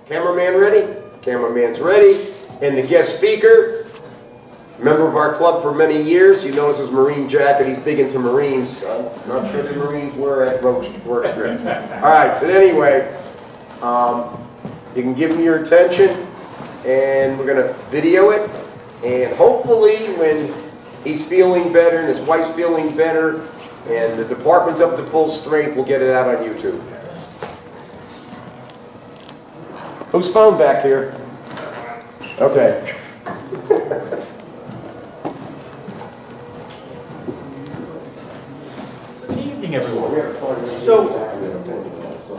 Cameraman ready? Cameraman's ready. And the guest speaker, member of our club for many years. You notice his Marine jacket. He's big into Marines. I'm not sure the Marines were at Work Drift. All right, but anyway, you can give me your attention, and we're going to video it. And hopefully, when he's feeling better and his wife's feeling better, and the department's up to full strength, we'll get it out on YouTube. Whose phone back here? Okay. Good evening, everyone. So,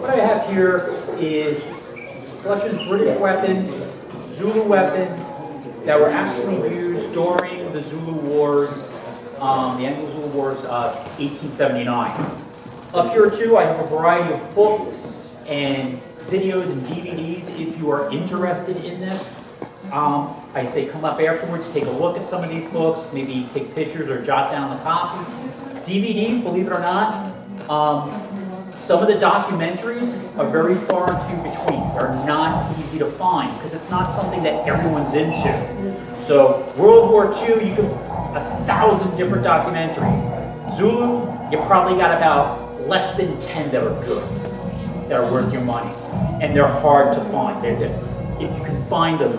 what I have here is Russian British weapons, Zulu weapons that were actually used during the Zulu Wars, the Anglo-Zulu Wars, 1879. Up here too, I have a variety of books and videos and DVDs if you are interested in this. I say come up afterwards, take a look at some of these books, maybe take pictures or jot down the copy. DVDs, believe it or not, some of the documentaries are very far and few between. They're not easy to find because it's not something that everyone's into. So World War II, you can 1,000 different documentaries. Zulu, you probably got about less than 10 that are good, that are worth your money. And they're hard to find. If you can find them,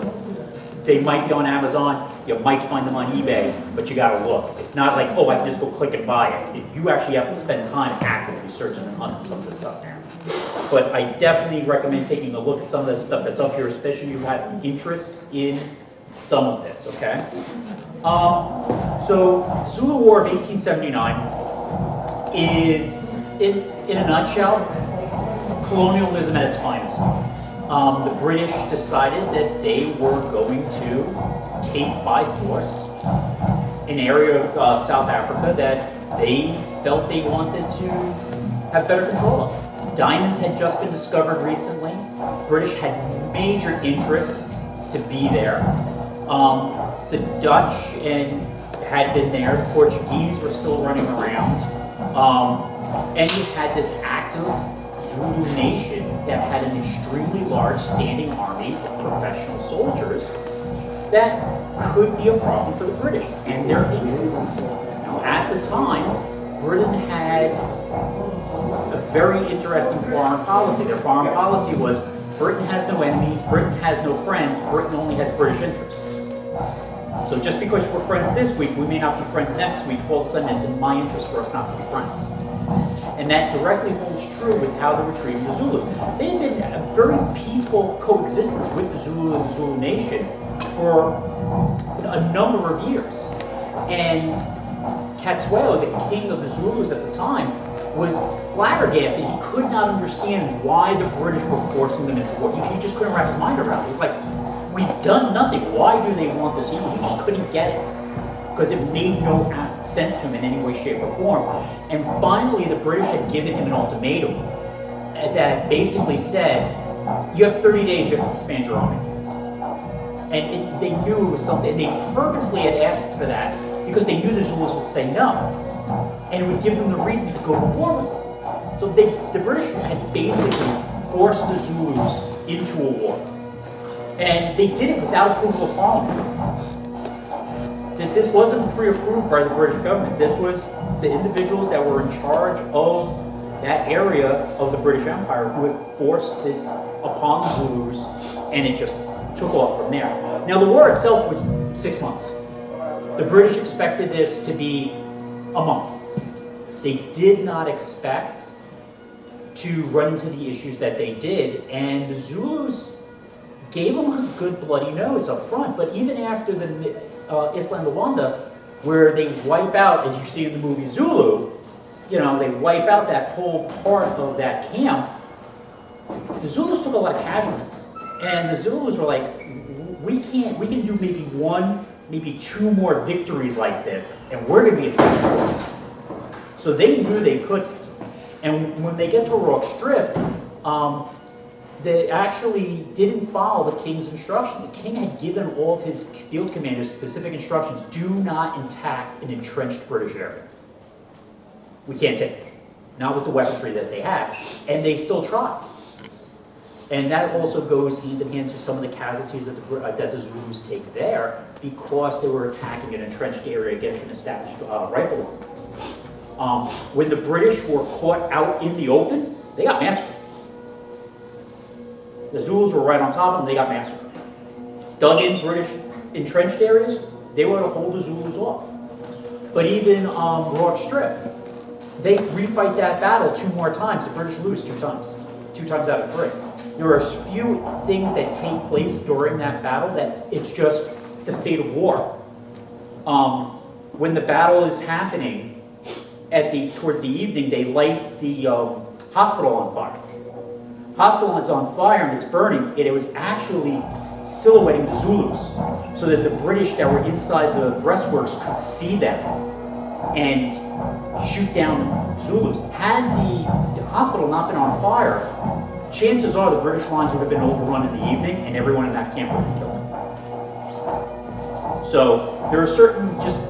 they might be on Amazon, you might find them on eBay, but you gotta look. It's not like, oh, I can just go click and buy it. You actually have to spend time actively searching and hunting some of this stuff there. But I definitely recommend taking a look at some of the stuff that's up here, especially if you have an interest in some of this, okay? So, Zulu War of 1879 is, in a nutshell, colonialism at its finest. The British decided that they were going to take by force an area of South Africa that they felt they wanted to have better control of. Diamonds had just been discovered recently. British had major interest to be there. The Dutch had been there. The Portuguese were still running around. And you had this active Zulu nation that had an extremely large standing army of professional soldiers that could be a problem for the British and their interests. Now, at the time, Britain had a very interesting foreign policy. Their foreign policy was Britain has no enemies, Britain has no friends, Britain only has British interests. So just because we're friends this week, we may not be friends next week. All of a sudden, it's in my interest for us not to be friends. And that directly holds true with how they were treating the Zulus. They had been a very peaceful coexistence with the Zulu and the Zulu nation for a number of years. And Katsweo, the king of the Zulus at the time, was flabbergasted. He could not understand why the British were forcing them into war. He just couldn't wrap his mind around it. He's like, we've done nothing. Why do they want this? He just couldn't get it. Because it made no sense to him in any way, shape, or form. And finally, the British had given him an ultimatum that basically said, you have 30 days, you have to disband your army. And they knew it was something, they purposely had asked for that because they knew the Zulus would say no. And it would give them the reason to go to war with them. So the British had basically forced the Zulus into a war. And they did it without approval of Parliament. That this wasn't pre-approved by the British government. This was the individuals that were in charge of that area of the British Empire who had forced this upon the Zulus, and it just took off from there. Now, the war itself was 6 months. The British expected this to be a month. They did not expect to run into the issues that they did, and the Zulus gave them a good bloody nose up front, but even after the Isandlwana, where they wipe out, as you see in the movie Zulu, they wipe out that whole part of that camp, the Zulus took a lot of casualties. And the Zulus were like, we can do maybe one, maybe two more victories like this, and we're going to be escaped. So they knew they couldn't. And when they get to Rorke's Drift, they actually didn't follow the king's instruction. The king had given all of his field commanders specific instructions: do not attack an entrenched British area. We can't take it. Not with the weaponry that they had. And they still tried. And that also goes hand in hand to some of the casualties that the Zulus take there, because they were attacking an entrenched area against an established rifle line. When the British were caught out in the open, they got massacred. The Zulus were right on top of them, they got massacred. Dug in British entrenched areas, they were to hold the Zulus off. But even Rorke's Drift, they refight that battle 2 more times. The British lose 2 times. 2 times out of 3. There are a few things that take place during that battle that it's just the fate of war. When the battle is happening, towards the evening, they light the hospital on fire. Hospital is on fire and it's burning, and it was actually silhouetting the Zulus, so that the British that were inside the breastworks could see them and shoot down the Zulus. Had the hospital not been on fire, chances are the British lines would have been overrun in the evening and everyone in that camp would have been killed. So there are certain just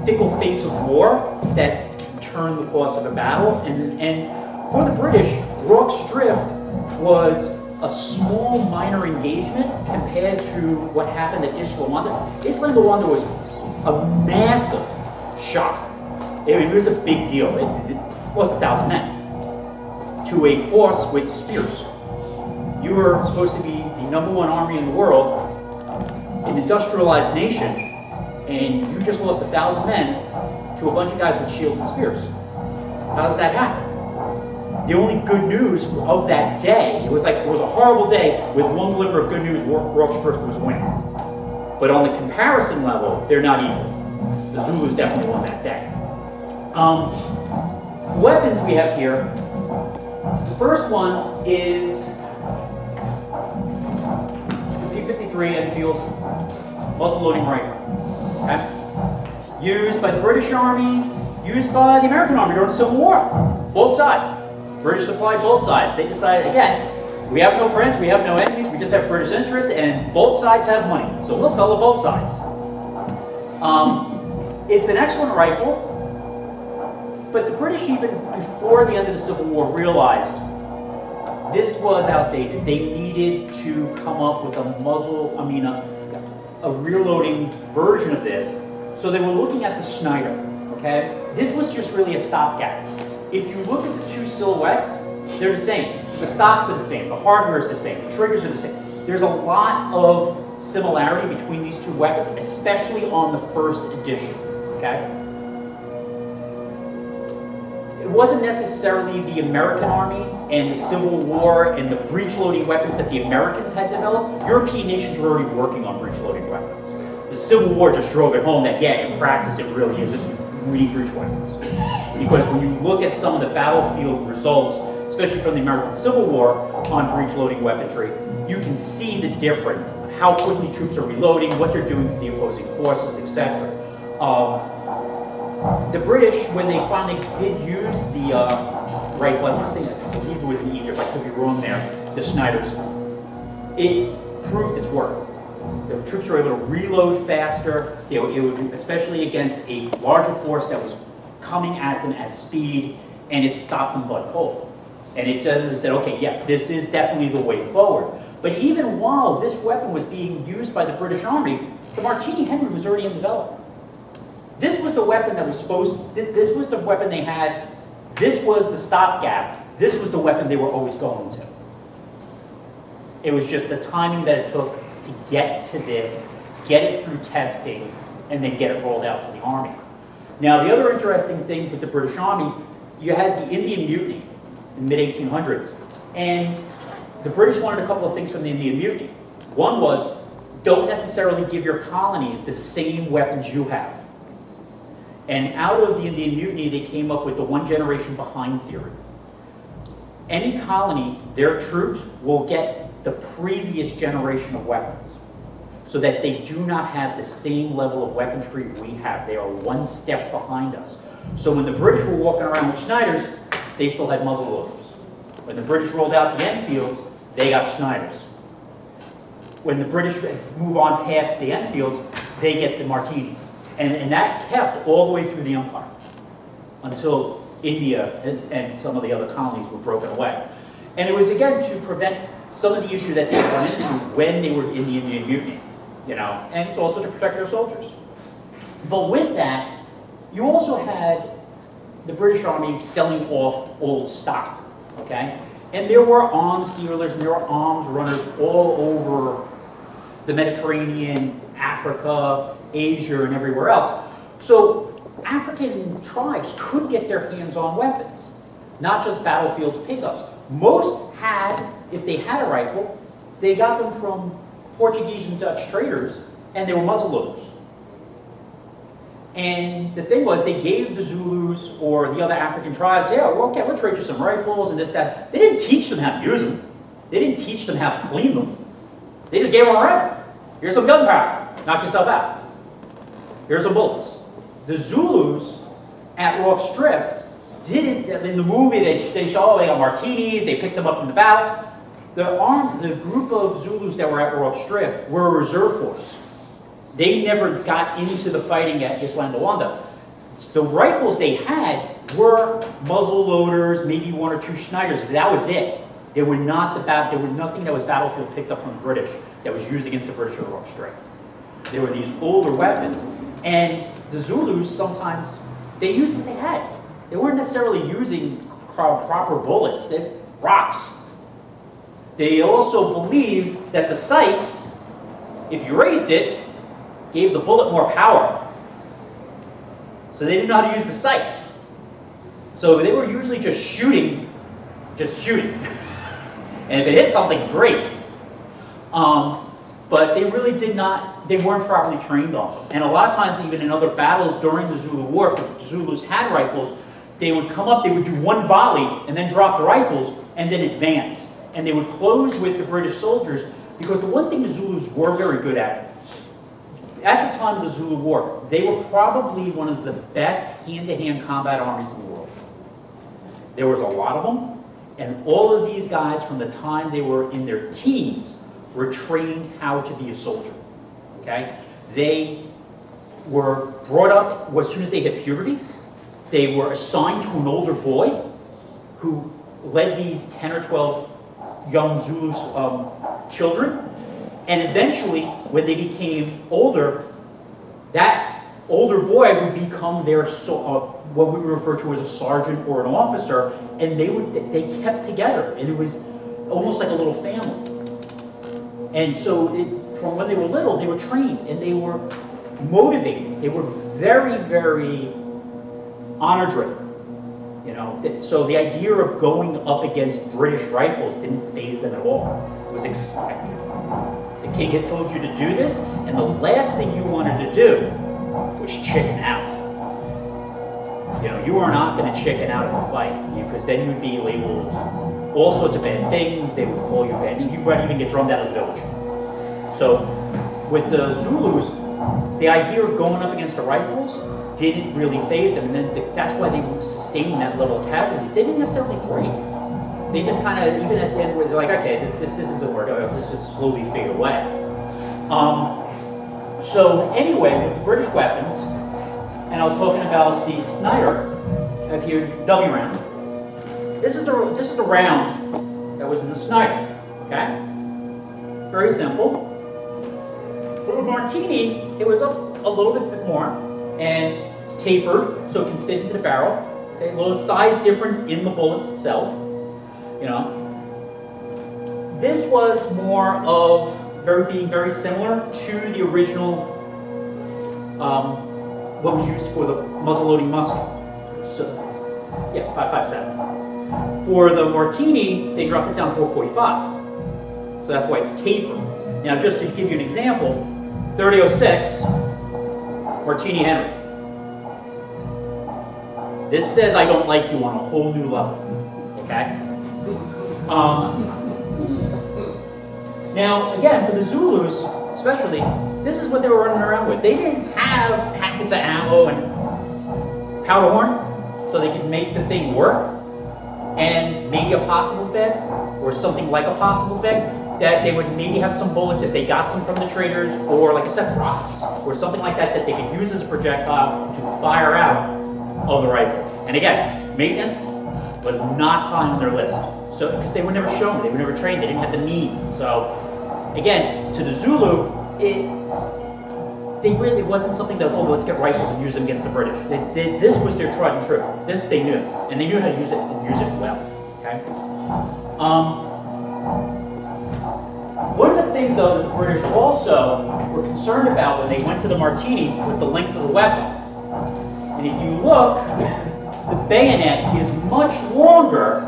fickle fates of war that can turn the course of a battle, and for the British, Rorke's Drift was a small minor engagement compared to what happened at Isandlwana. Isandlwana was a massive shock. It was a big deal. It lost 1,000 men to a force with spears. You were supposed to be the #1 army in the world, an industrialized nation, and you just lost 1,000 men to a bunch of guys with shields and spears. How does that happen? The only good news of that day, it was a horrible day with one glimmer of good news. Rorke's Drift was winning. But on the comparison level, they're not equal. The Zulus definitely won that day. Weapons we have here. The first one is the P-53 Enfield muzzle-loading rifle. Okay? Used by the British Army, used by the American Army during the Civil War. Both sides. British supplied both sides. They decided, again, we have no friends, we have no enemies, we just have British interests, and both sides have money. So we'll sell to both sides. It's an excellent rifle, but the British, even before the end of the Civil War, realized this was outdated. They needed to come up with a rear-loading version of this. So they were looking at the Snyder, okay? This was just really a stopgap. If you look at the 2 silhouettes, they're the same. The stocks are the same, the hardware is the same, the triggers are the same. There's a lot of similarity between these 2 weapons, especially on the first edition, okay? It wasn't necessarily the American Army and the Civil War and the breech-loading weapons that the Americans had developed. European nations were already working on breech-loading weapons. The Civil War just drove it home that, yeah, in practice it really isn't. We need breech weapons. Because when you look at some of the battlefield results, especially from the American Civil War on breech-loading weaponry, you can see the difference, how quickly troops are reloading, what they're doing to the opposing forces, etc. The British, when they finally did use the rifle, I want to say, I believe it was in Egypt, I could be wrong there, the Snyders, it proved its worth. The troops were able to reload faster, it would, especially against a larger force that was coming at them at speed, and it stopped them butt cold. And it just said, okay, yeah, this is definitely the way forward. But even while this weapon was being used by the British Army, the Martini Henry was already in development. This was the weapon that was this was the weapon they had, this was the stopgap, this was the weapon they were always going to. It was just the timing that it took to get to this, get it through testing, and then get it rolled out to the Army. Now, the other interesting thing with the British Army, you had the Indian Mutiny in the mid-1800s, and the British wanted a couple of things from the Indian Mutiny. One was, don't necessarily give your colonies the same weapons you have. And out of the Indian Mutiny, they came up with the 1 generation behind theory. Any colony, their troops will get the previous generation of weapons, so that they do not have the same level of weaponry we have. They are 1 step behind us. So when the British were walking around with Snyders, they still had muzzle loaders. When the British rolled out the Enfields, they got Snyders. When the British move on past the Enfields, they get the Martinis. And that kept all the way through the Empire, until India and some of the other colonies were broken away. And it was, again, to prevent some of the issues that they run into when they were in the Indian Mutiny, and it's also to protect their soldiers. But with that, you also had the British Army selling off old stock, okay? And there were arms dealers and there were arms runners all over the Mediterranean, Africa, Asia, and everywhere else. So African tribes could get their hands on weapons, not just battlefield pickups. Most had, if they had a rifle, they got them from Portuguese and Dutch traders, and they were muzzle loaders. And the thing was, they gave the Zulus or the other African tribes, yeah, well, okay, we'll trade you some rifles and this, that. They didn't teach them how to use them. They didn't teach them how to clean them. They just gave them a rifle. Here's some gunpowder. Knock yourself out. Here's some bullets. The Zulus at Rorke's Drift didn't, in the movie, they show, they got martinis, they picked them up in the battle. The group of Zulus that were at Rorke's Drift were a reserve force. They never got into the fighting at Isandlwana. The rifles they had were muzzle loaders, maybe one or two Schneiders, but that was it. They were not there was nothing that was battlefield picked up from the British that was used against the British at Rorke's Drift. There were these older weapons, and the Zulus sometimes, they used what they had. They weren't necessarily using proper bullets, they had rocks. They also believed that the sights, if you raised it, gave the bullet more power. So they didn't know how to use the sights. So they were usually just shooting. And if it hit something, great. But they really they weren't properly trained on them. And a lot of times, even in other battles during the Zulu War, if the Zulus had rifles, they would come up, they would do one volley, and then drop the rifles, and then advance. And they would close with the British soldiers, because the one thing the Zulus were very good at the time of the Zulu War, they were probably one of the best hand-to-hand combat armies in the world. There was a lot of them, and all of these guys, from the time they were in their teens, were trained how to be a soldier, okay? They were brought up, as soon as they hit puberty, they were assigned to an older boy who led these 10 or 12 young Zulu children. And eventually, when they became older, that older boy would become their what we refer to as a sergeant or an officer, and they kept together, and it was almost like a little family. And so, from when they were little, they were trained and they were motivated. They were very, very honor-driven. So the idea of going up against British rifles didn't faze them at all. It was expected. The king had told you to do this, and the last thing you wanted to do was chicken out. You are not going to chicken out of a fight, because then you'd be labeled all sorts of bad things. They would call you bad. You might even get drummed out of the village. So with the Zulus, the idea of going up against the rifles didn't really faze them, and then that's why they sustained that level of casualty. They didn't necessarily break. They just kind of, even at the end, where they're like, okay, this isn't working. Let's just slowly fade away. So anyway, with the British weapons, and I was talking about the Snyder, up here, W round. This is the round that was in the Snyder. Okay, very simple. For the Martini, it was up a little bit more, and it's tapered so it can fit into the barrel. Okay, a little size difference in the bullets itself. This was more of being very similar to the original, what was used for the muzzle-loading musket. So, yeah, 5.57. For the Martini, they dropped it down to 4.45. So that's why it's tapered. Now, just to give you an example, 30.06, Martini Henry. This says I don't like you on a whole new level. Okay? Now, again, for the Zulus, especially, this is what they were running around with. They didn't have packets of ammo and powder horn, so they could make the thing work. And maybe a possibles bag, or something like a possibles bag, that they would maybe have some bullets if they got some from the traders, or like I said, rocks, or something like that that they could use as a projectile to fire out of the rifle. And again, Maintenance was not high on their list. So, because they were never shown, they were never trained, they didn't have the means. So, again, to the Zulu, it wasn't something that, oh, let's get rifles and use them against the British. This was their tried and true. This they knew, and they knew how to use it and use it well. Okay. One of the things, though, that the British also were concerned about when they went to the Martini was the length of the weapon. And if you look, the bayonet is much longer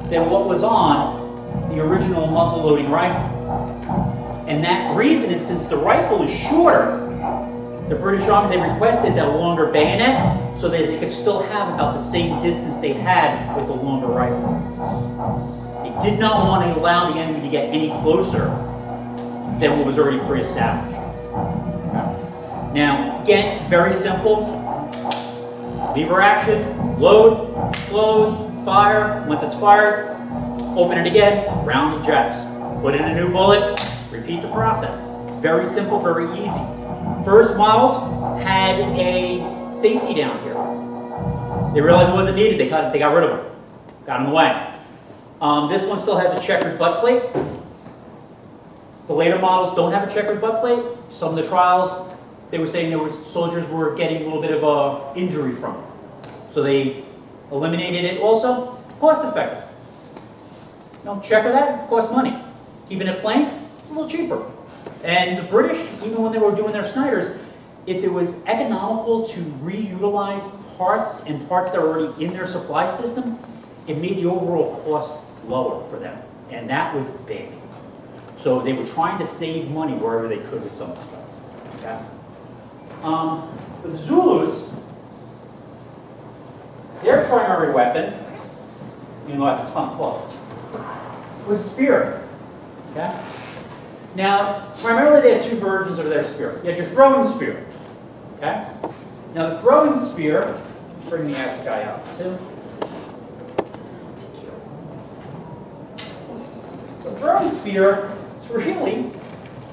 than what was on the original muzzle-loading rifle. And that reason is, since the rifle is shorter, the British Army, they requested that longer bayonet so that they could still have about the same distance they had with the longer rifle. They did not want to allow the enemy to get any closer than what was already pre-established. Now, again, very simple. Lever action, load, close, fire. Once it's fired, open it again, round ejects. Put in a new bullet, repeat the process. Very simple, very easy. First models had a safety down here. They realized it wasn't needed, they got rid of it. Got in the way. This one still has a checkered butt plate. The later models don't have a checkered butt plate. Some of the trials, they were saying soldiers were getting a little bit of a injury from it. So they eliminated it also. Cost effective. Checker that, costs money. Keeping it plain, it's a little cheaper. And the British, even when they were doing their Snyders, if it was economical to reutilize parts and parts that were already in their supply system, it made the overall cost lower for them. And that was big. So they were trying to save money wherever they could with some of the stuff. Okay? For the Zulus, their primary weapon, even though I have a ton of clothes, was spear. Okay? Now, primarily they had two versions of their spear. You had your throwing spear. Okay? Now the throwing spear, bring the assegai out too. So throwing spear is really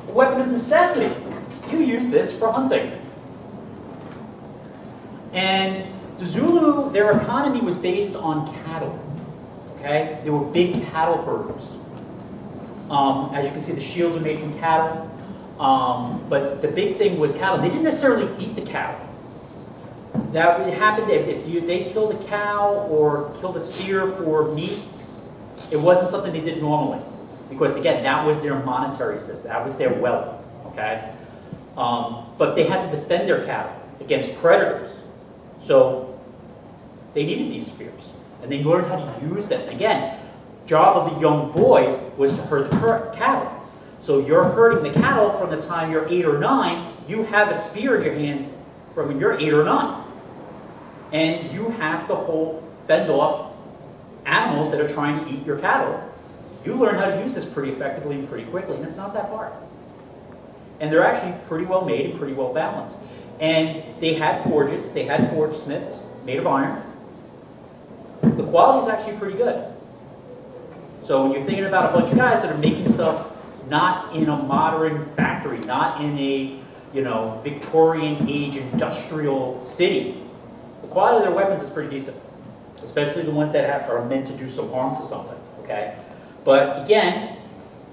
a weapon of necessity. You use this for hunting. And the Zulu, their economy was based on cattle. Okay? They were big cattle herders. As you can see, the shields are made from cattle. But the big thing was cattle. They didn't necessarily eat the cattle. That happened if they killed a cow or killed a steer for meat. It wasn't something they did normally. Because again, that was their monetary system. That was their wealth. Okay? But they had to defend their cattle against predators. So they needed these spears. And they learned how to use them. Again, job of the young boys was to herd the cattle. So you're herding the cattle from the time you're 8 or 9, you have a spear in your hands from when you're 8 or 9. And you have to fend off animals that are trying to eat your cattle. You learn how to use this pretty effectively and pretty quickly, and it's not that hard. And they're actually pretty well made and pretty well balanced. And they had forges, they had forge smiths made of iron. The quality is actually pretty good. So when you're thinking about a bunch of guys that are making stuff not in a modern factory, not in a Victorian age industrial city, the quality of their weapons is pretty decent, especially the ones that are meant to do some harm to something. Okay, but again,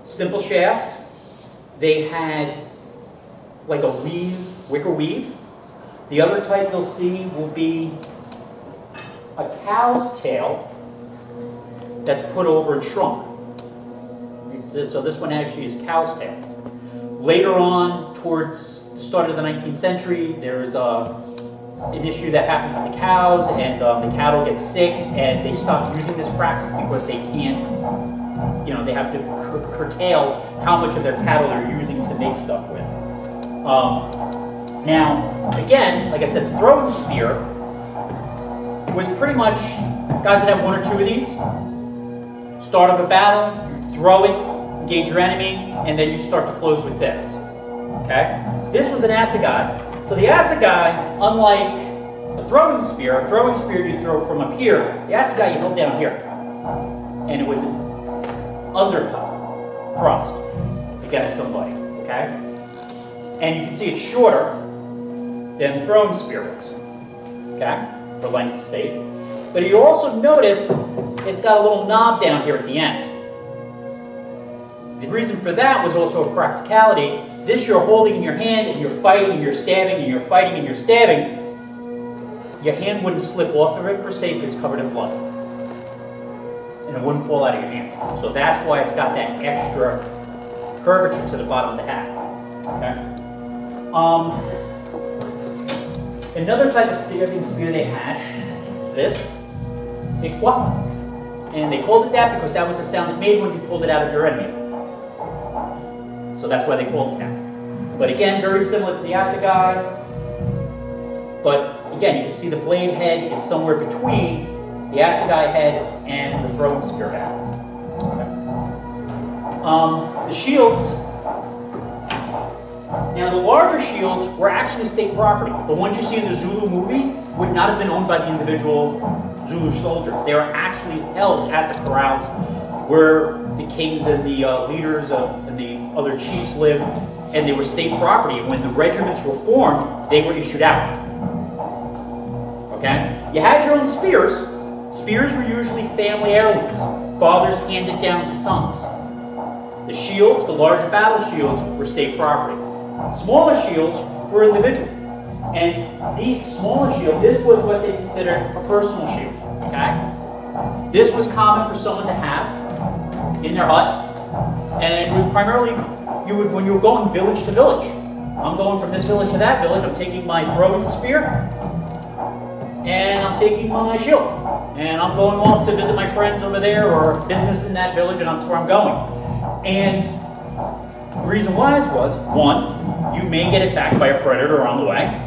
simple shaft. They had like a wicker weave. The other type you'll see will be a cow's tail that's put over and shrunk. So this one actually is cow's tail. Later on, towards the start of the 19th century, there is an issue that happens with the cows, and the cattle get sick, and they stop using this practice because they can't, they have to curtail how much of their cattle they're using to make stuff with. Now, again, like I said, the throwing spear was pretty much, guys that have one or two of these, start of a battle, you throw it, engage your enemy, and then you start to close with this. Okay? This was an assegai. So the assegai, unlike the throwing spear you throw from up here, the assegai you held down here. And it was an undercut, thrust, against somebody. Okay? And you can see it's shorter than the throwing spear was. Okay? For length of state. But you also notice it's got a little knob down here at the end. The reason for that was also a practicality. This you're holding in your hand and you're fighting and you're stabbing and you're fighting and you're stabbing. Your hand wouldn't slip off of it per se if it's covered in blood. And it wouldn't fall out of your hand. So that's why it's got that extra curvature to the bottom of the hat. Okay? Another type of stabbing spear they had, this, ikwa. And they called it that because that was the sound it made when you pulled it out of your enemy. So that's why they called it that. But again, very similar to the assegai. But again, you can see the blade head is somewhere between the assegai head and the throwing spear head. Okay. The shields. Now the larger shields were actually state property. The ones you see in the Zulu movie would not have been owned by the individual Zulu soldier. They were actually held at the corrals where the kings and the leaders and the other chiefs lived, and they were state property. And when the regiments were formed, they were issued out. Okay? You had your own spears. Spears were usually family heirlooms. Fathers handed down to sons. The shields, the larger battle shields, were state property. Smaller shields were individual. And the smaller shield, this was what they considered a personal shield. Okay? This was common for someone to have in their hut. And it was primarily, when you were going village to village. I'm going from this village to that village, I'm taking my throwing spear, and I'm taking my shield. And I'm going off to visit my friends over there or business in that village, and that's where I'm going. And the reason why was, one, you may get attacked by a predator on the way,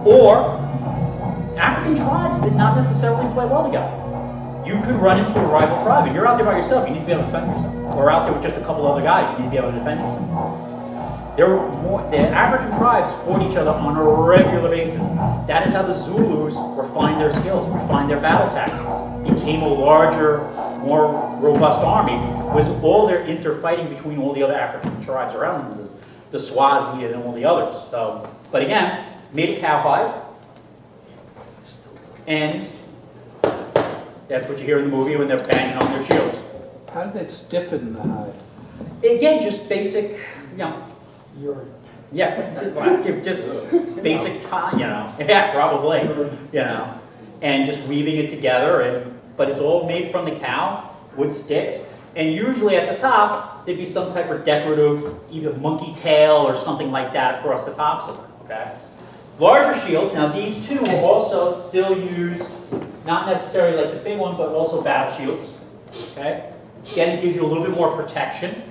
or African tribes did not necessarily play well together. You could run into a rival tribe, and you're out there by yourself, you need to be able to defend yourself. Or out there with just a couple other guys, you need to be able to defend yourself. The African tribes fought each other on a regular basis. That is how the Zulus refined their skills, refined their battle tactics, became a larger, more robust army, was all their interfighting between all the other African tribes around them, the Swazi and all the others. So, but again, made of cowhide, and that's what you hear in the movie when they're banging on their shields. How do they stiffen the hide? Again, just basic, just basic tie, yeah, probably, and just weaving it together, but it's all made from the cow, wood sticks, and usually at the top, there'd be some type of decorative, either monkey tail or something like that across the tops of them, okay? Larger shields, now these two will also still use, not necessarily like the big one, but also battle shields, okay? Again, it gives you a little bit more protection.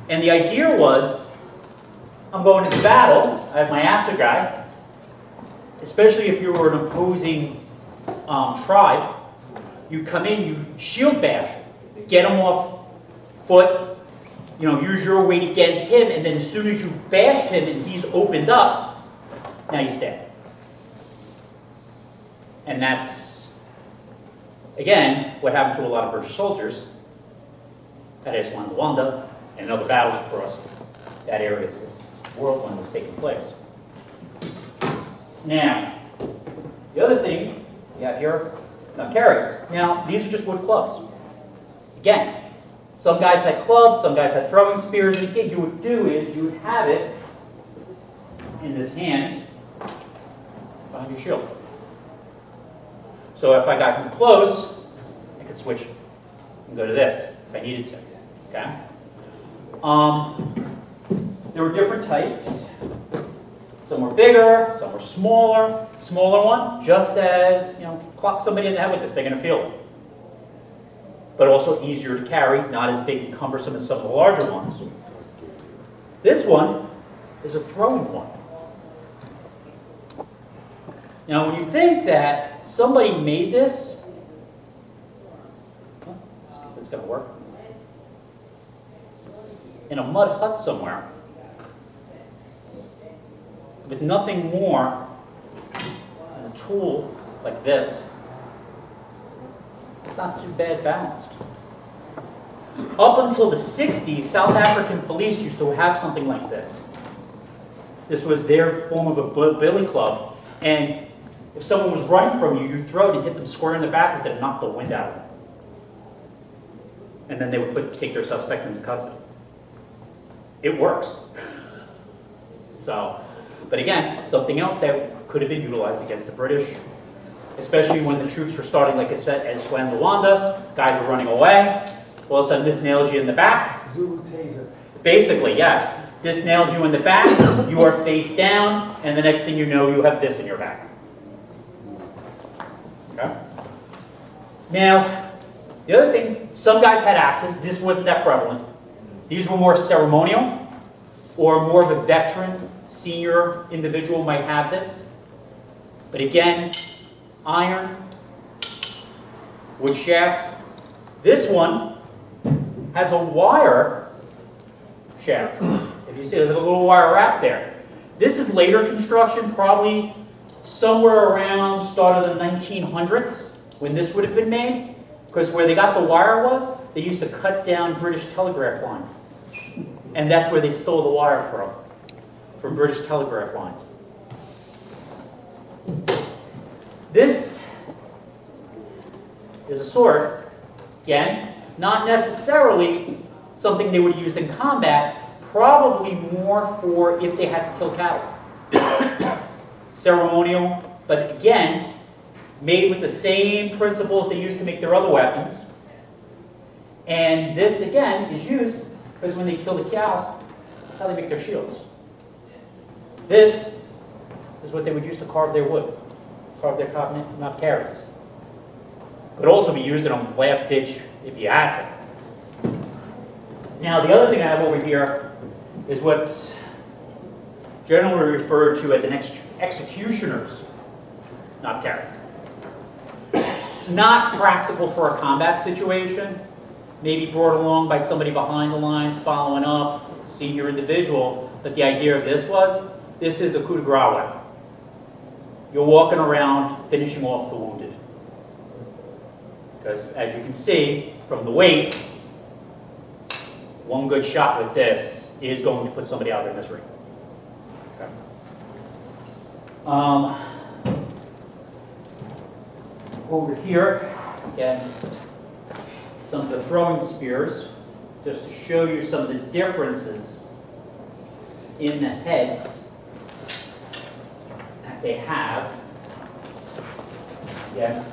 And the idea was, I'm going into battle, I have my assegai, especially if you were an opposing tribe, you come in, you shield bash, get him off foot, use your weight against him, and then as soon as you've bashed him and he's opened up, now you stab. And that's, again, what happened to a lot of British soldiers at Isandlwana and other battles across that area of the world when it was taking place. Now, the other thing you have here, carries. Now, these are just wood clubs. Again, some guys had clubs, some guys had throwing spears, and what you would do is you would have it in this hand behind your shield. So if I got close, I could switch and go to this if I needed to. Okay? There were different types. Some were bigger, some were smaller. Smaller one, just as, clock somebody in the head with this, they're going to feel it. But also easier to carry, not as big and cumbersome as some of the larger ones. This one is a throwing one. Now, when you think that somebody made this, if it's going to work, in a mud hut somewhere, with nothing more than a tool like this, it's not too bad balanced. Up until the 60s, South African police used to have something like this. This was their form of a billy club, and If someone was running from you, you'd throw it and hit them square in the back with it and knock the wind out of them. And then they would take their suspect into custody. It works. So, but again, something else that could have been utilized against the British, especially when the troops were starting, like I said, at Isandlwana, guys are running away. All of a sudden, this nails you in the back. Zulu taser. Basically, yes. This nails you in the back, you are face down, and the next thing you know, you have this in your back. Okay? Now, the other thing, some guys had axes. This wasn't that prevalent. These were more ceremonial, or more of a veteran, senior individual might have this. But again, iron, wood shaft. This one has a wire shaft. If you see, there's a little wire wrap there. This is later construction, probably somewhere around start of the 1900s when this would have been made. Because where they got the wire was, they used to cut down British telegraph lines. And that's where they stole the wire from British telegraph lines. This is a sword. Again, not necessarily something they would have used in combat, probably more for if they had to kill cattle. Ceremonial, but again, made with the same principles they used to make their other weapons. And this, again, is used because when they kill the cows, that's how they make their shields. This is what they would use to carve their wood, carve their knob carries. Could also be used in a last ditch if you had to. Now, the other thing I have over here is what's generally referred to as an executioner's knob carry. Not practical for a combat situation, maybe brought along by somebody behind the lines, following up, senior individual, but the idea of this is a coup de grace weapon. You're walking around finishing off the wounded. Because as you can see from the weight, one good shot with this is going to put somebody out of their misery. Okay. Over here, again, some of the throwing spears, just to show you some of the differences in the heads that they have. Again,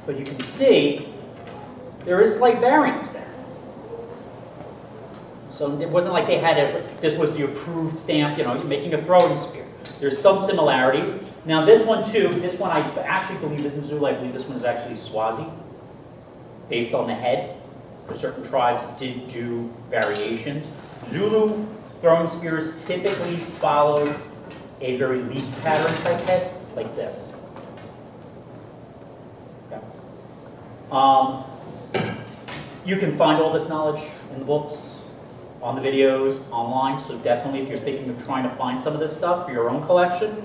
but you can see there is slight variance there. So it wasn't like they had this was the approved stamp, you know, you're making a throwing spear. There's some similarities. Now this one too, this one I actually believe isn't Zulu, I believe this one is actually Swazi, based on the head. For certain tribes did do variations. Zulu throwing spears typically followed a very leaf pattern type head, like this. Okay. You can find all this knowledge in the books, on the videos, online, so definitely if you're thinking of trying to find some of this stuff for your own collection,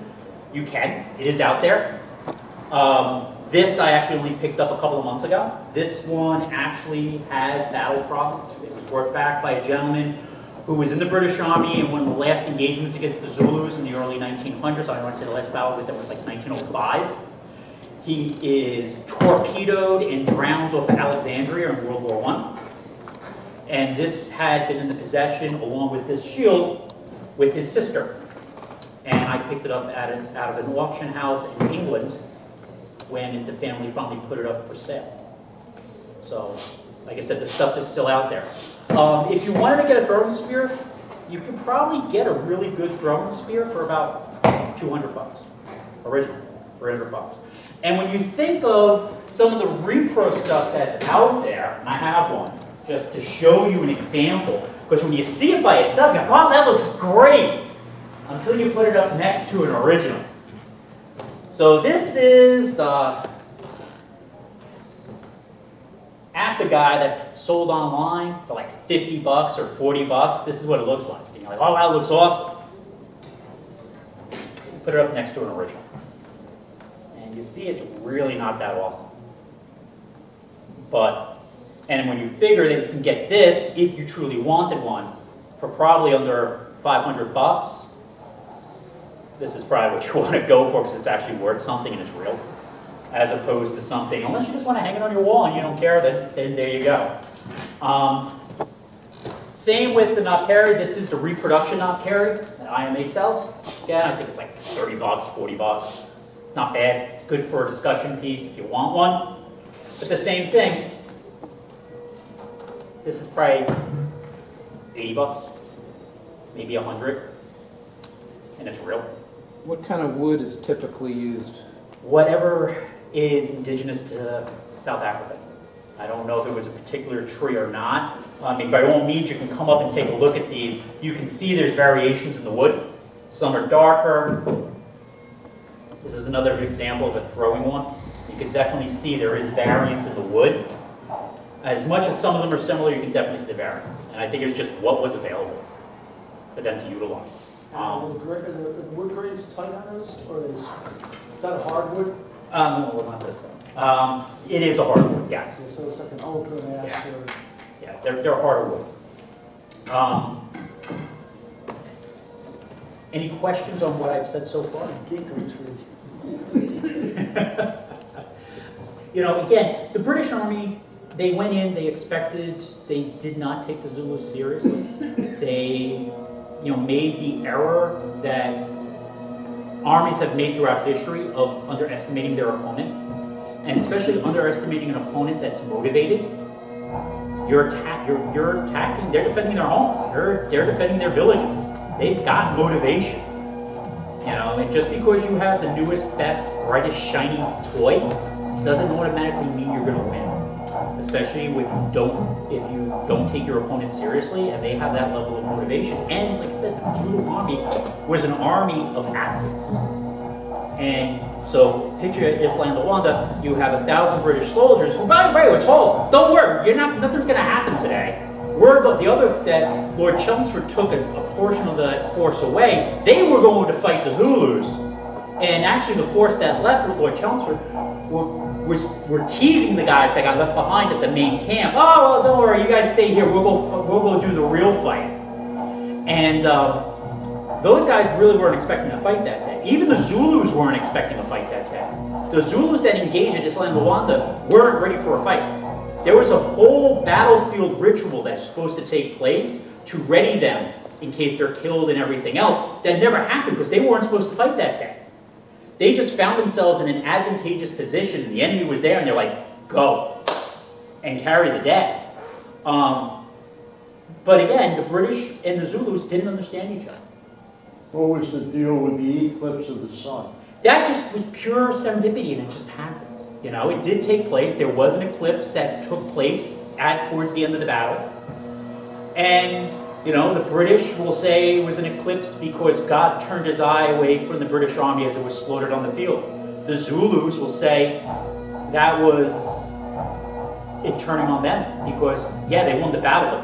you can. It is out there. This I actually only picked up a couple of months ago. This one actually has battle provenance. It was brought back by a gentleman who was in the British Army in one of the last engagements against the Zulus in the early 1900s. I don't want to say the last battle with them was like 1905. He is torpedoed and drowned off Alexandria in World War I. And this had been in the possession, along with this shield, with his sister. And I picked it up out of an auction house in England when the family finally put it up for sale. So, like I said, the stuff is still out there. If you wanted to get a throwing spear, you could probably get a really good throwing spear for about $200. Original, $300. And when you think of some of the repro stuff that's out there, and I have one, just to show you an example, because when you see it by itself, you're like, wow, that looks great, until you put it up next to an original. So this is the assegai that sold online for like $50 or $40. This is what it looks like. And you're like, oh, wow, that looks awesome. You put it up next to an original. And you see it's really not that awesome. And when you figure that you can get this, if you truly wanted one, for probably under $500 $500, this is probably what you want to go for because it's actually worth something and it's real. As opposed to something, unless you just want to hang it on your wall and you don't care, then there you go. Same with the knob carry. This is the reproduction knob carry that IMA sells. Again, I think it's like $30, $40. It's not bad. It's good for a discussion piece if you want one. But the same thing, this is probably $80, maybe $100, and it's real. What kind of wood is typically used? Whatever is indigenous to South Africa. I don't know if it was a particular tree or not. I mean, by all means, you can come up and take a look at these. You can see there's variations in the wood. Some are darker. This is another example of a throwing one. You can definitely see there is variance in the wood. As much as some of them are similar, you can definitely see the variance. And I think it was just what was available for them to utilize. Are the wood grains tight on those, or is that a hardwood? No, not this though. It is a hardwood, yes. Yeah, so it's like an oak or an ash or... Yeah, they're harder wood. Any questions on what I've said so far? Ginkgo tree. You know, again, the British Army, they went in, they expected, they did not take the Zulus seriously. They, you know, made the error that armies have made throughout history of underestimating their opponent, and especially underestimating an opponent that's motivated. You're attacking, they're defending their homes, they're defending their villages. They've got motivation. You know, and just because you have the newest, best, brightest, shiny toy doesn't automatically mean you're gonna win. Especially if you don't take your opponent seriously and they have that level of motivation. And like I said, the Zulu army was an army of athletes. And so picture Isandlwana, you have 1,000 British soldiers who, by the way, were told, don't worry, nothing's gonna happen today. The other that Lord Chelmsford took a portion of the force away, they were going to fight the Zulus. And actually the force that left with Lord Chelmsford were teasing the guys that got left behind at the main camp. Oh, well, don't worry, you guys stay here, we'll go do the real fight. And those guys really weren't expecting a fight that day. Even the Zulus weren't expecting a fight that day. The Zulus that engaged at Isandlwana weren't ready for a fight. There was a whole battlefield ritual that's supposed to take place to ready them in case they're killed and everything else. That never happened because they weren't supposed to fight that day. They just found themselves in an advantageous position, and the enemy was there, and they're like, go, and carry the day. But again, the British and the Zulus didn't understand each other. What was the deal with the eclipse of the sun? That just was pure serendipity, and it just happened. You know, it did take place. There was an eclipse that took place towards the end of the battle. And, you know, the British will say it was an eclipse because God turned his eye away from the British army as it was slaughtered on the field. The Zulus will say that was it turning on them because, yeah, they won the battle, but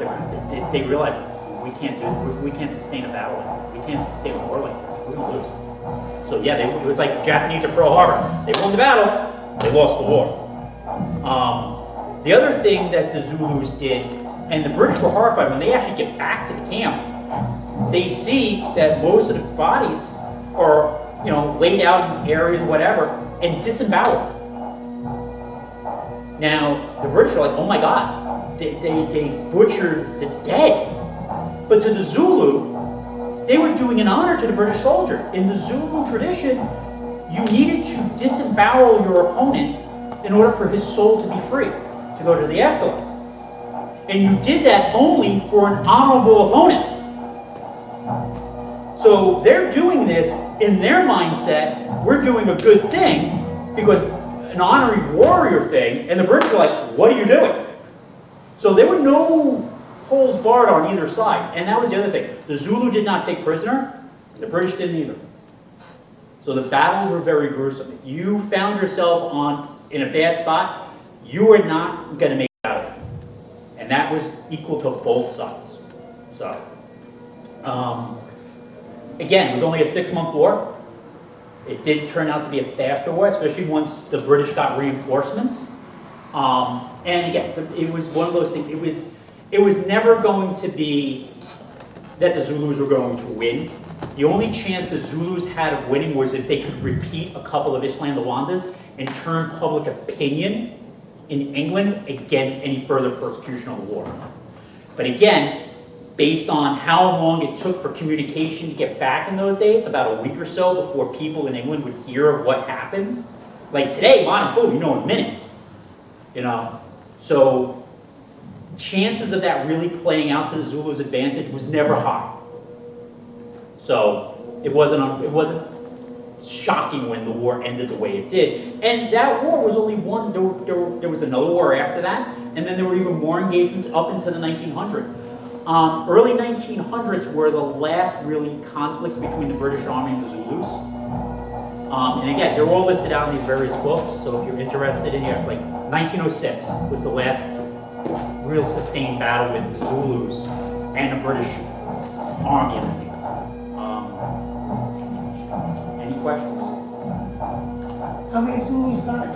they realized we can't sustain a battle like this. We can't sustain a war like this. We're going to lose. So, yeah, it was like the Japanese at Pearl Harbor. They won the battle. They lost the war. The other thing that the Zulus did, and the British were horrified when they actually get back to the camp, they see that most of the bodies are, you know, laid out in areas, whatever, and disemboweled. Now, the British are like, oh my God, they butchered the dead. But to the Zulu, they were doing an honor to the British soldier. In the Zulu tradition, you needed to disembowel your opponent in order for his soul to be free, to go to the afterlife. And you did that only for an honorable opponent. So they're doing this in their mindset, we're doing a good thing because an honorary warrior thing, and the British are like, what are you doing? So there were no holds barred on either side. And that was the other thing. The Zulu did not take prisoner, the British didn't either. So the battles were very gruesome. If you found yourself in a bad spot, you were not going to make it out of it. And that was equal to both sides. So, again, it was only a 6-month war. It did turn out to be a faster war, especially once the British got reinforcements. And again, it was one of those things. It was never going to be that the Zulus were going to win. The only chance the Zulus had of winning was if they could repeat a couple of Isandlwanas and turn public opinion in England against any further persecution of the war. But again, based on how long it took for communication to get back in those days, about a week or so before people in England would hear of what happened. Like today, you know, in minutes, you know. So chances of that really playing out to the Zulus' advantage was never high. So it wasn't shocking when the war ended the way it did. And that war was only one. There was another war after that, and then there were even more engagements up into the 1900s. Early 1900s were the last really conflicts between the British Army and the Zulus. And again, they're all listed out in these various books, so if you're interested in it, like 1906 was the last real sustained battle with the Zulus and the British Army in the field. Any questions? How many Zulus died?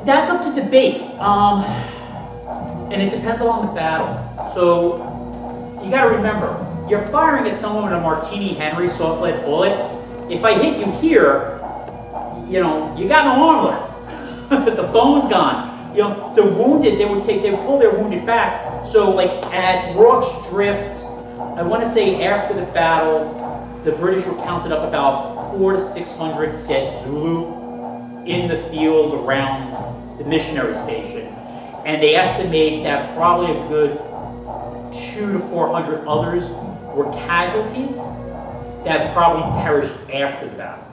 That's up to debate, and it depends on the battle. So you got to remember, you're firing at someone with a Martini Henry soft lead bullet. If I hit you here, you know, you got no arm left because the bone's gone. You know, the wounded, they would pull their wounded back. So like at Rorke's Drift, I want to say after the battle, the British were counted up about 400 to 600 dead Zulu in the field around the missionary station. And they estimate that probably a good 200 to 400 others were casualties that probably perished after the battle.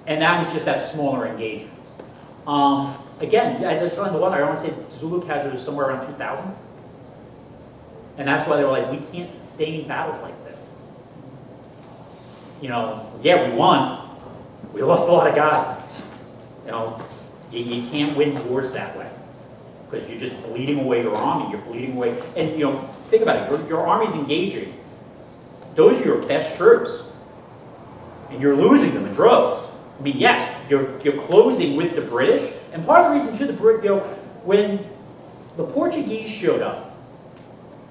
And that was just that smaller engagement. Again, I just found the one, I want to say Zulu casualties somewhere around 2,000. And that's why they were like, we can't sustain battles like this. You know, yeah, we won. We lost a lot of guys. You know, you can't win wars that way. Because you're just bleeding away your army, you're bleeding away. And you know, think about it, your army's engaging. Those are your best troops. And you're losing them in droves. I mean, yes, you're closing with the British. And part of the reason too, when the Portuguese showed up,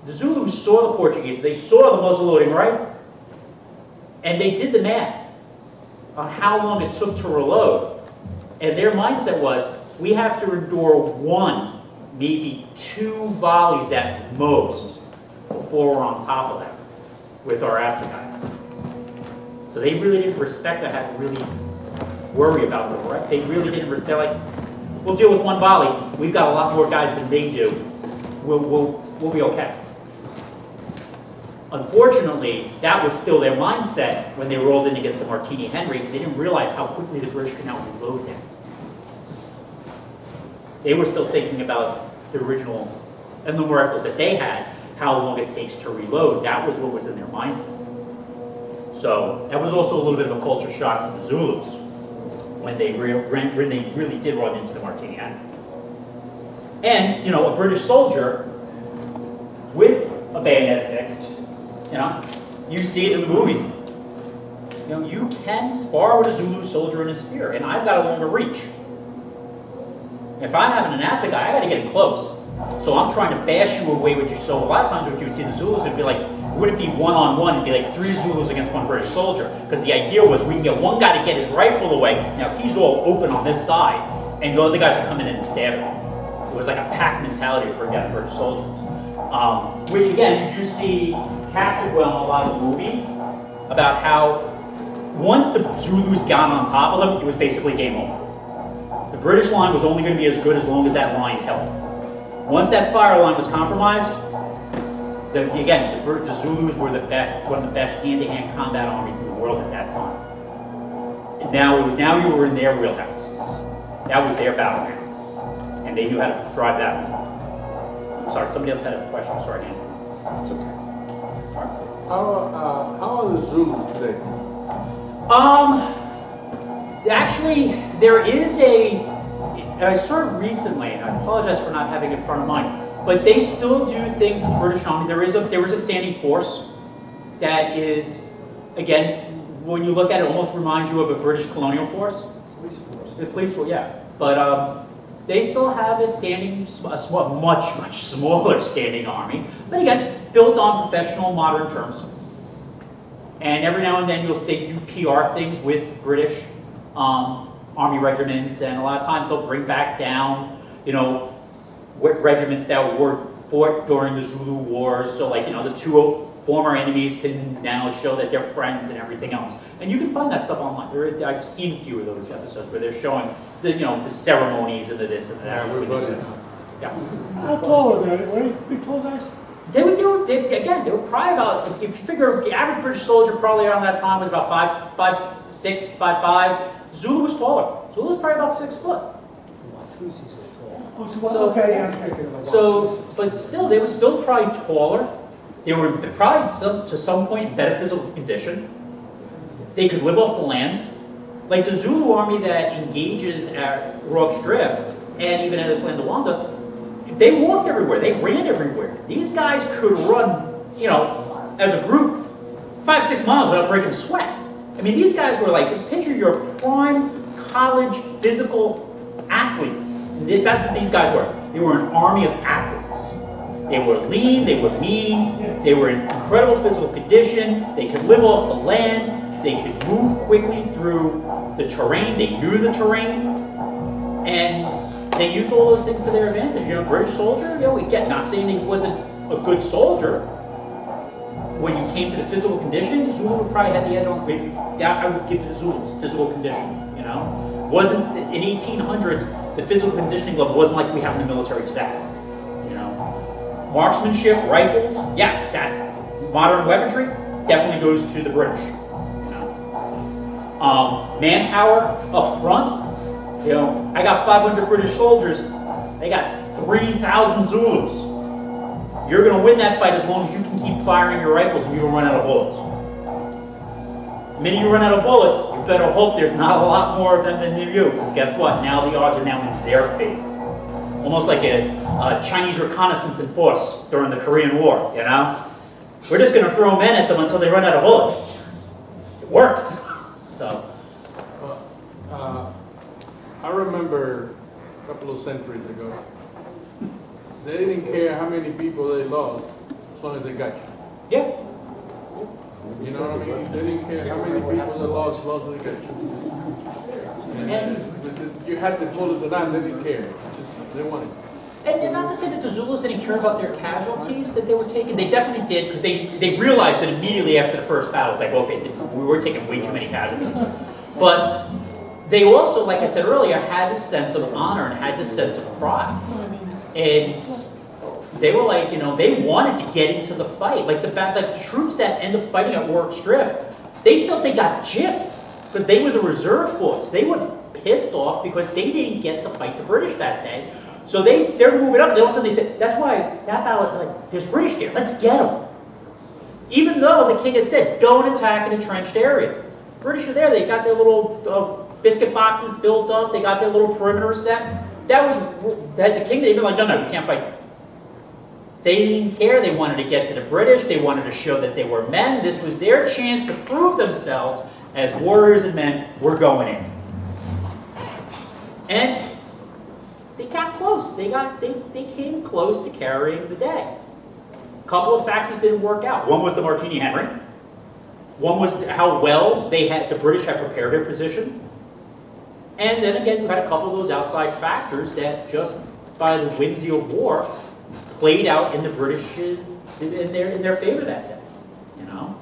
the Zulus saw the Portuguese, they saw the muzzle-loading rifle. And they did the math on how long it took to reload. And their mindset was, we have to endure one, maybe two volleys at most before we're on top of them with our assegais. So they really didn't respect I had to really worry about them, right? They really didn't respect, they're like, we'll deal with one volley. We've got a lot more guys than they do. We'll be okay. Unfortunately, that was still their mindset when they rolled in against the Martini Henry. They didn't realize how quickly the British could now reload them. They were still thinking about the original emblem rifles that they had, how long it takes to reload. That was what was in their mindset. So that was also a little bit of a culture shock to the Zulus when they really did run into the Martini Henry. And, you know, a British soldier with a bayonet fixed, you know, you see it in the movies. You know, you can spar with a Zulu soldier in a spear, and I've got a longer reach. If I'm having an assegai, I got to get it close. So I'm trying to bash you away with you. So a lot of times what you would see the Zulus would be like, it wouldn't be one-on-one, it'd be like 3 Zulus against 1 British soldier. Because the idea was we can get one guy to get his rifle away. Now he's all open on this side, and the other guys are coming in and stabbing him. It was like a pack mentality to bring down a British soldier. Which again, you do see captured well in a lot of the movies about how once the Zulus got on top of them, it was basically game over. The British line was only going to be as good as long as that line held. Once that fire line was compromised, the Zulus were one of the best hand-to-hand combat armies in the world at that time. And now you were in their wheelhouse. That was their battleground, and they knew how to drive that one. I'm sorry, somebody else had a question. Sorry, Andy. It's okay. How are the Zulus today? Actually, there is I saw it recently, and I apologize for not having it in front of mine, but they still do things with the British Army. There is a standing force that is, again, when you look at it, almost reminds you of a British colonial force. Police force. The police force, yeah. But they still have a much smaller standing army. But again, built on professional modern terms. And every now and then they do PR things with British army regiments, and a lot of times they'll bring back down, you know, regiments that were fought during the Zulu Wars. So like, you know, the two former enemies can now show that they're friends and everything else. And you can find that stuff online. I've seen a few of those episodes where they're showing the, you know, the ceremonies and the this and that. Yeah, we're budget. Yeah. How tall are they, right? Big tall guys? They were probably about, if you figure the average British soldier probably around that time was about 5'6", 5'5". Zulu was taller. Zulu was probably about 6 foot. Watusi's are tall. Oh, so, okay, yeah. Thinking of the So, Watusis. but still, they were still probably taller. They were probably to some point in better physical condition. They could live off the land. Like the Zulu army that engages at Rorke's Drift and even at Isandlwana, they walked everywhere. They ran everywhere. These guys could run, you know, as a group, 5-6 miles without breaking a sweat. I mean, these guys were like, picture your prime college physical athlete. That's what these guys were. They were an army of athletes. They were lean, they were mean, they were in incredible physical condition, they could live off the land, they could move quickly through the terrain, they knew the terrain, and they used all those things to their advantage. You know, British soldier, you know, we get, not saying he wasn't a good soldier. When you came to the physical condition, Zulu probably had the edge on. I would give to the Zulus physical condition. You know, wasn't in 1800s the physical conditioning level wasn't like we have in the military today. You know, marksmanship, rifles, yes, that modern weaponry definitely goes to the British. You know, manpower up front. You know, I got 500 British soldiers. They got 3,000 Zulus. You're going to win that fight as long as you can keep firing your rifles and you don't run out of bullets. The minute you run out of bullets, you better hope there's not a lot more of them than you. Because guess what? Now the odds are now in their favor. Almost like a Chinese reconnaissance in force during the Korean War, you know? We're just going to throw men at them until they run out of bullets. It works. So. I remember a couple of centuries ago, they didn't care how many people they lost as long as they got you. Yeah. You know what I mean? They didn't care how many people they lost as long as they got you. And you had the bullets or not, they didn't care. Just, they wanted. And not to say that the Zulus didn't care about their casualties that they were taking. They definitely did, because they realized that immediately after the first battle. It's like, okay, we were taking way too many casualties. But they also, like I said earlier, had this sense of honor and had this sense of pride. And they were like, you know, they wanted to get into the fight. Like the troops that end up fighting at Rorke's Drift, they felt they got gypped because they were the reserve force. They were pissed off because they didn't get to fight the British that day. So they're moving up. And all of a sudden they said, that's why that battle, like, there's British there. Let's get them. Even though the king had said, don't attack an entrenched area. British are there. They got their little biscuit boxes built up. They got their little perimeter set. The king, they'd been like, no, we can't fight them. They didn't care. They wanted to get to the British. They wanted to show that they were men. This was their chance to prove themselves as warriors and men. We're going in. And they got close. They came close to carrying the day. A couple of factors didn't work out. One was the Martini Henry. One was how well the British had prepared their position. And then again, you had a couple of those outside factors that just by the whimsy of war played out in the British's in their favor that day. You know,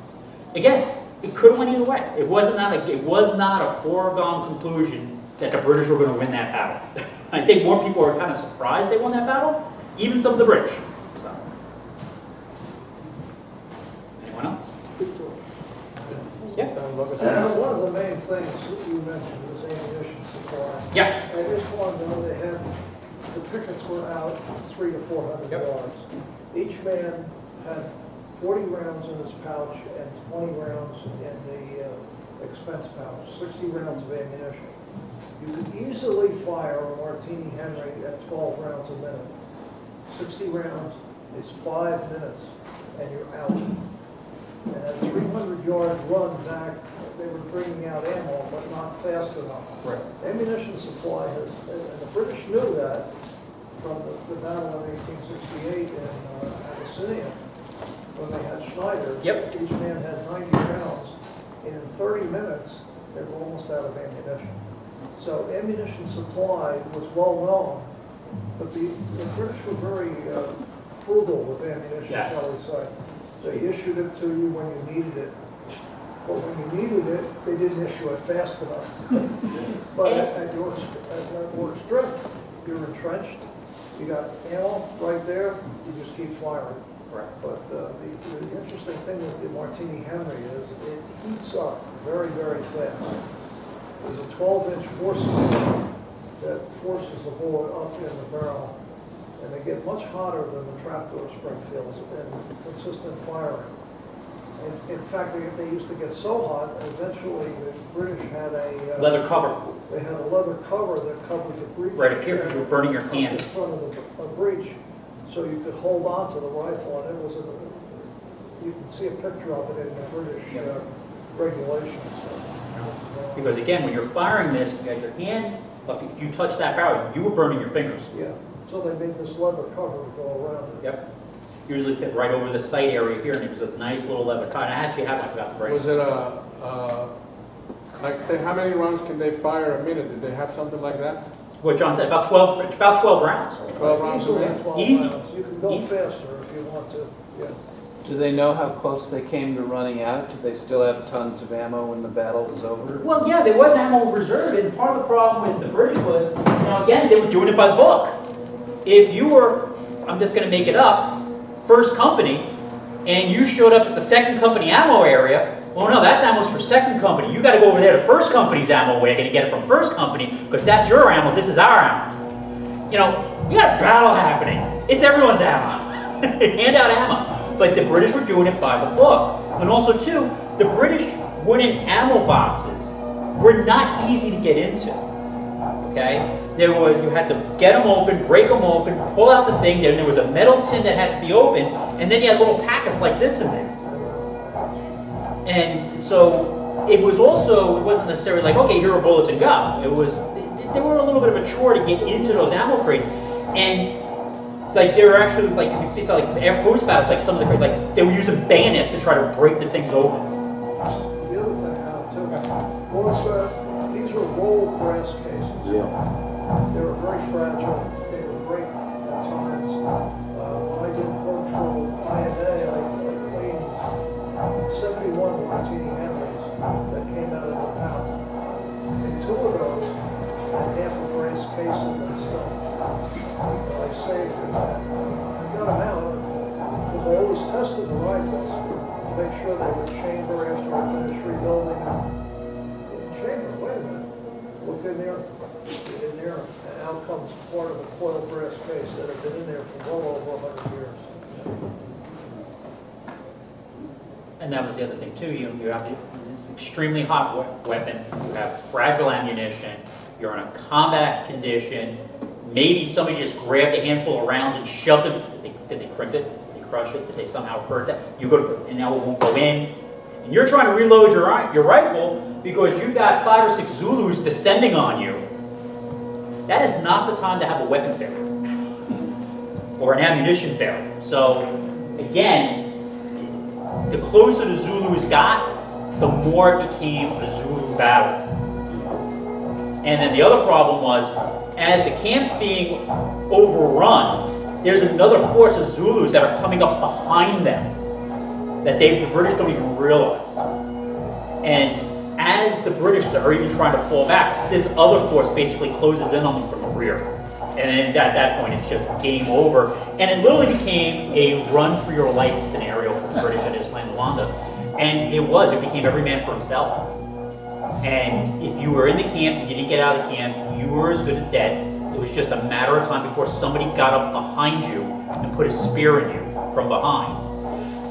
again, it could have went either way. It was not a foregone conclusion that the British were going to win that battle. I think more people are kind of surprised they won that battle, even some of the British. So, anyone else? Yeah. One of the main things that you mentioned was ammunition supply. Yeah. I just wanted to know the pickets were out 300 to 400 yards. Each man had 40 rounds in his pouch and 20 rounds in the expense pouch, 60 rounds of ammunition. You could easily fire a Martini Henry at 12 rounds a minute. 60 rounds is 5 minutes and you're out. And at 300-yard run back, they were bringing out ammo, but not fast enough. Right. Ammunition supply has, and the British knew that from the battle of 1868 in Abyssinia. when they had Schneider. Yep. Each man had 90 rounds, and in 30 minutes, they were almost out of ammunition. So ammunition supply was well known, but the British were very frugal with ammunition, Yes. shall we say. They issued it to you when you needed it. But when you needed it, they didn't issue it fast enough. But at your strength, you're entrenched, you got ammo right there, you just keep firing. Correct. But the interesting thing with the Martini Henry is it heats up very, very fast. There's a 12-inch force that forces the bullet up in the barrel, and they get much hotter than the trapdoor Springfields in consistent firing. In fact, they used to get so hot, eventually the British had a... Leather cover. They had a leather cover that covered the breech. Right up here, because you were burning your hand. In front of the breech, so you could hold on to the rifle, and it was you can see a picture of it in the British regulations. Because again, when you're firing this, you got your hand up. If you touch that barrel, you were burning your fingers. Yeah, so they made this leather cover to go around it. Yep. Usually fit right over the sight area here, and it was a nice little leather cut. I actually have one about the break. Was it like say, how many rounds can they fire a minute? Did they have something like that? What John said, about 12. It's about 12 rounds. 12 rounds a Easily minute? 12 Easy. rounds. You can go Easy. faster if you want to, yeah. Do they know how close they came to running out? Did they still have tons of ammo when the battle was over? Well, yeah, there was ammo reserve, and part of the problem with the British was, again, they were doing it by the book. If you were, I'm just going to make it up, first company, and you showed up at the second company ammo area, well, no, that's ammo's for second company. You got to go over there to first company's ammo wagon and get it from first company, because that's your ammo, this is our ammo. You got a battle happening. It's everyone's ammo. Hand out ammo. But the British were doing it by the book. And also, too, the British wooden ammo boxes were not easy to get into. Okay? You had to get them open, break them open, pull out the thing, then there was a metal tin that had to be opened, and then you had little packets like this in there. And so it wasn't necessarily like, okay, here are bullets and go. They were a little bit of a chore to get into those ammo crates. And like they were actually like, you can see, so like air post battles, like some of the crates, like they were using bayonets to try to break the things open. The other thing, Al, too, was these were rolled brass cases. Yeah. They were very fragile. They were break at times. When I did work for INA, I cleaned 71 Martini Henrys that came out of the pound. And 2 of those had half a brass case in them still. I saved them. I got them out because I always tested the rifles to make sure they would chamber after I finished rebuilding them. Chamber, wait a minute. Look in there, get in there, and out comes part of the coil brass case that had been in there for well over 100 years. And that was the other thing too, you have an extremely hot weapon, you have fragile ammunition, you're in a combat condition, maybe somebody just grabbed a handful of rounds and shoved them, did they crimp it, did they crush it, did they somehow hurt that? And now it won't go in. And you're trying to reload your rifle because you've got 5 or 6 Zulus descending on you. That is not the time to have a weapon failure or an ammunition failure. So again, the closer the Zulus got, the more it became a Zulu battle. And then the other problem was, as the camp's being overrun, there's another force of Zulus that are coming up behind them that the British don't even realize. And as the British are even trying to fall back, this other force basically closes in on them from the rear. And then at that point, it's just game over. And it literally became a run for your life scenario for the British at Isandlwana. And it became every man for himself. And if you were in the camp and you didn't get out of the camp, you were as good as dead. It was just a matter of time before somebody got up behind you and put a spear in you from behind.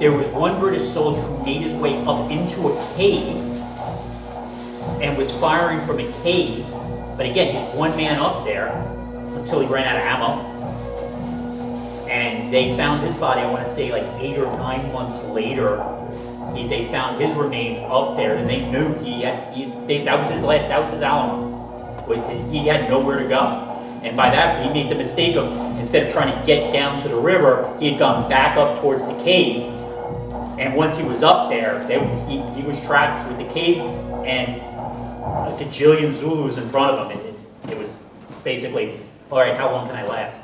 There was one British soldier who made his way up into a cave and was firing from a cave. But again, he's one man up there until he ran out of ammo. And they found his body, I want to say like 8 or 9 months later. They found his remains up there, and they knew that was his Alamo. He had nowhere to go. And by that, he made the mistake of, instead of trying to get down to the river, he had gone back up towards the cave, And once he was up there, he was tracked with the cave and a gajillion Zulus in front of him. It was basically, all right, how long can I last?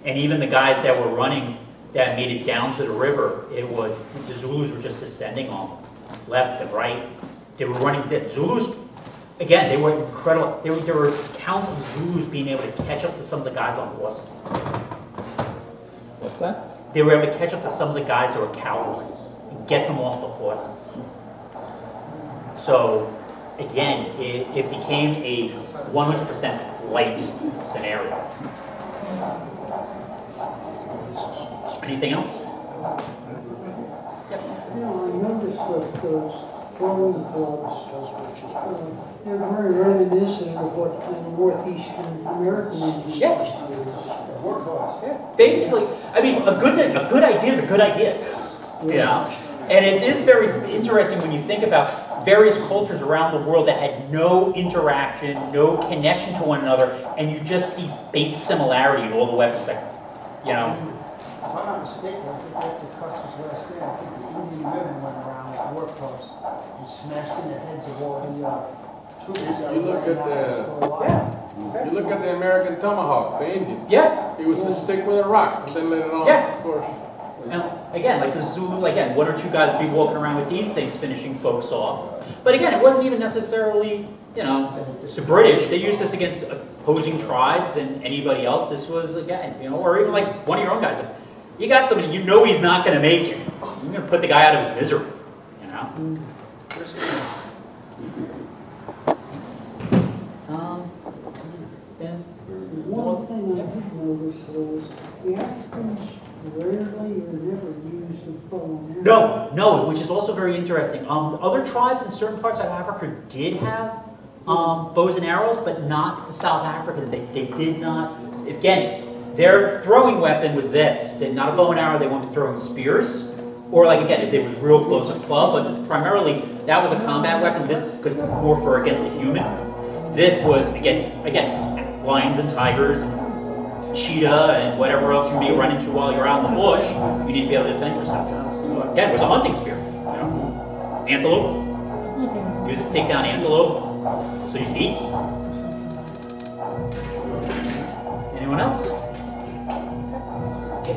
And even the guys that were running, that made it down to the river, the Zulus were just descending on them, left and right. They were running, the Zulus, again, they were incredible. There were accounts of Zulus being able to catch up to some of the guys on horses. What's that? They were able to catch up to some of the guys that were cavalry and get them off the horses. So, again, it became a 100% flight scenario. Anything else? You know, I noticed that those throwing clubs, they're very reminiscent of what the Northeastern American Indians Yeah. used to use. War class. Basically, I mean, a good idea is a good idea. You know? And it is very interesting when you think about various cultures around the world that had no interaction, no connection to one another, and you just see base similarity in all the weapons that, you know. If I'm not mistaken, I think after Custer's last stand, I think the Indian women went around with war clubs and smashed in the heads of all the troopers that You were look laying at down and still alive. You look at the American tomahawk, the Indian. Yeah. He was to stick with a rock and then let it on, Yeah. of course. And again, like the Zulu, again, one or two guys would be walking around with these things finishing folks off. But again, it wasn't even necessarily, you know, the British. They used this against opposing tribes and anybody else. This was, again, you know, or even like one of your own guys. You got somebody, you know he's not going to make it. You're going to put the guy out of his misery, you know? And One thing I did notice was the Africans rarely or never used a bow and arrow. no, which is also very interesting. Other tribes in certain parts of Africa did have bows and arrows, but not the South Africans. They did not. Again, their throwing weapon was this. Not a bow and arrow. They wanted to throw in spears, or like again, if it was real close, a club. But it's primarily that was a combat weapon. This was more for against a human. This was against lions and tigers, and cheetah, and whatever else you may run into while you're out in the bush. You need to be able to defend yourself. Again, it was a hunting spear. You know? Antelope. Use it to take down antelope so you can eat. Anyone else?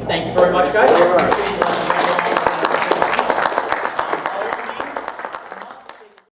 Thank you very much, guys.